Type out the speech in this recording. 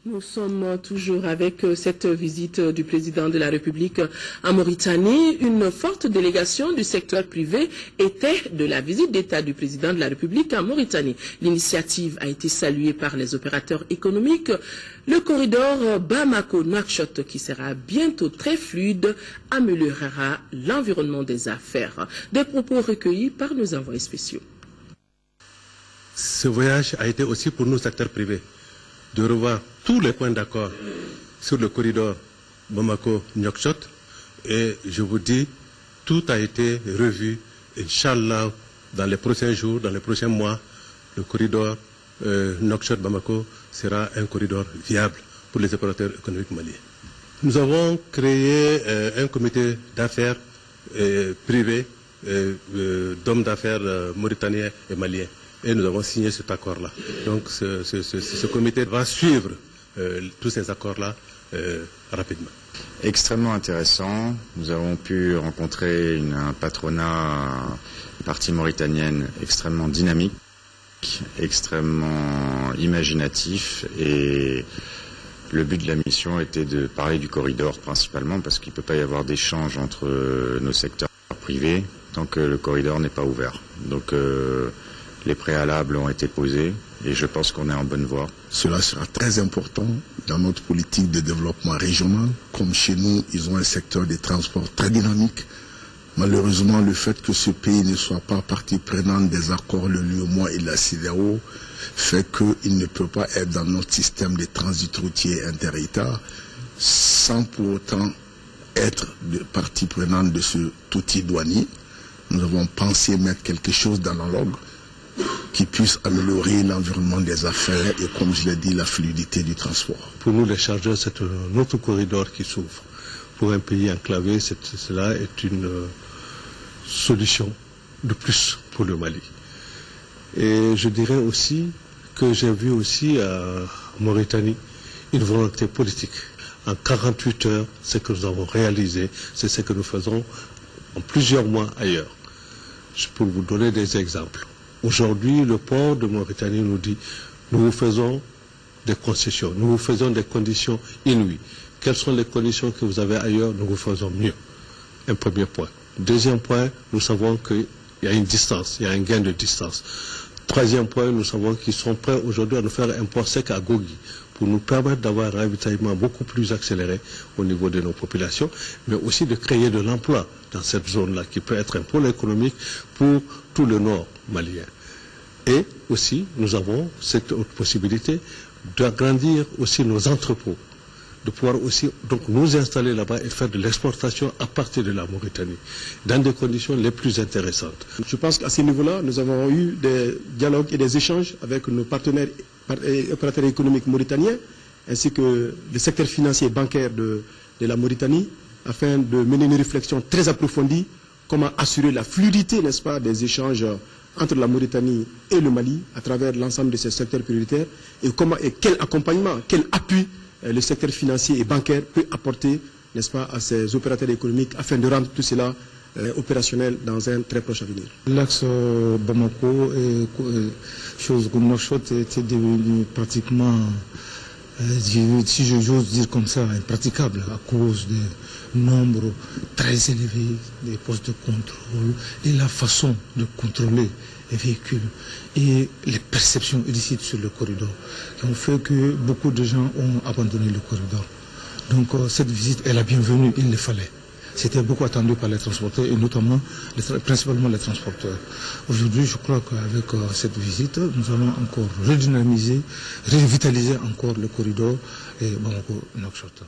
Nous sommes toujours avec cette visite du président de la République en Mauritanie. Une forte délégation du secteur privé était de la visite d'État du président de la République en Mauritanie. L'initiative a été saluée par les opérateurs économiques. Le corridor Bamako-Nouakchott, qui sera bientôt très fluide, améliorera l'environnement des affaires. Des propos recueillis par nos envoyés spéciaux. Ce voyage a été aussi pour nous, secteur privé, de revoir tous les points d'accord sur le corridor Bamako-Nouakchott. Et je vous dis, tout a été revu. Inch'Allah, dans les prochains jours, dans les prochains mois, le corridor Nouakchott-Bamako sera un corridor viable pour les opérateurs économiques maliens. Nous avons créé un comité d'affaires privé d'hommes d'affaires mauritaniens et maliens. Et nous avons signé cet accord-là. Donc ce comité va suivre tous ces accords-là rapidement. Extrêmement intéressant. Nous avons pu rencontrer un patronat partie mauritanienne extrêmement dynamique, extrêmement imaginatif, et le but de la mission était de parler du corridor principalement parce qu'il ne peut pas y avoir d'échange entre nos secteurs privés tant que le corridor n'est pas ouvert. Donc les préalables ont été posés et je pense qu'on est en bonne voie. Cela sera très important dans notre politique de développement régional. Comme chez nous, ils ont un secteur des transports très dynamique. Malheureusement, le fait que ce pays ne soit pas partie prenante des accords le LUEMOA et la CEDEAO fait qu'il ne peut pas être dans notre système de transit routier inter-État sans pour autant être partie prenante de cet outil douanier. Nous avons pensé mettre quelque chose dans la log qui puisse améliorer l'environnement des affaires et, comme je l'ai dit, la fluidité du transport. Pour nous, les chargeurs, c'est un autre corridor qui s'ouvre. Pour un pays enclavé, cela est une solution de plus pour le Mali. Et je dirais aussi que j'ai vu aussi à Mauritanie une volonté politique. En 48 heures, ce que nous avons réalisé, c'est ce que nous faisons en plusieurs mois ailleurs. Pour vous donner des exemples. Aujourd'hui, le port de Mauritanie nous dit, nous vous faisons des concessions, nous vous faisons des conditions inouïes. Quelles sont les conditions que vous avez ailleurs? Nous vous faisons mieux. Un premier point. Deuxième point, nous savons qu'il y a une distance, il y a un gain de distance. Troisième point, nous savons qu'ils sont prêts aujourd'hui à nous faire un port sec à Gogi pour nous permettre d'avoir un ravitaillement beaucoup plus accéléré au niveau de nos populations, mais aussi de créer de l'emploi dans cette zone-là qui peut être un pôle économique pour tout le nord malien. Et aussi, nous avons cette autre possibilité d'agrandir aussi nos entrepôts, de pouvoir aussi donc nous installer là-bas et faire de l'exportation à partir de la Mauritanie, dans des conditions les plus intéressantes. Je pense qu'à ce niveau-là, nous avons eu des dialogues et des échanges avec nos partenaires et opérateurs économiques mauritaniens, ainsi que le secteur financier et bancaire de la Mauritanie, afin de mener une réflexion très approfondie, comment assurer la fluidité, n'est-ce pas, des échanges entre la Mauritanie et le Mali, à travers l'ensemble de ces secteurs prioritaires, et quel accompagnement, quel appui le secteur financier et bancaire peut apporter, n'est-ce pas, à ces opérateurs économiques afin de rendre tout cela opérationnel dans un très proche avenir. L'axe Bamako et chose comme Nouakchott était devenu pratiquement, si j'ose dire comme ça, impraticable à cause du nombre très élevé des postes de contrôle et la façon de contrôler les véhicules et les perceptions illicites sur le corridor qui ont fait que beaucoup de gens ont abandonné le corridor. Donc cette visite est la bienvenue, il le fallait. C'était beaucoup attendu par les transporteurs et notamment, principalement les transporteurs. Aujourd'hui, je crois qu'avec cette visite, nous allons encore redynamiser, revitaliser encore le corridor et Bamako-Nouakchott.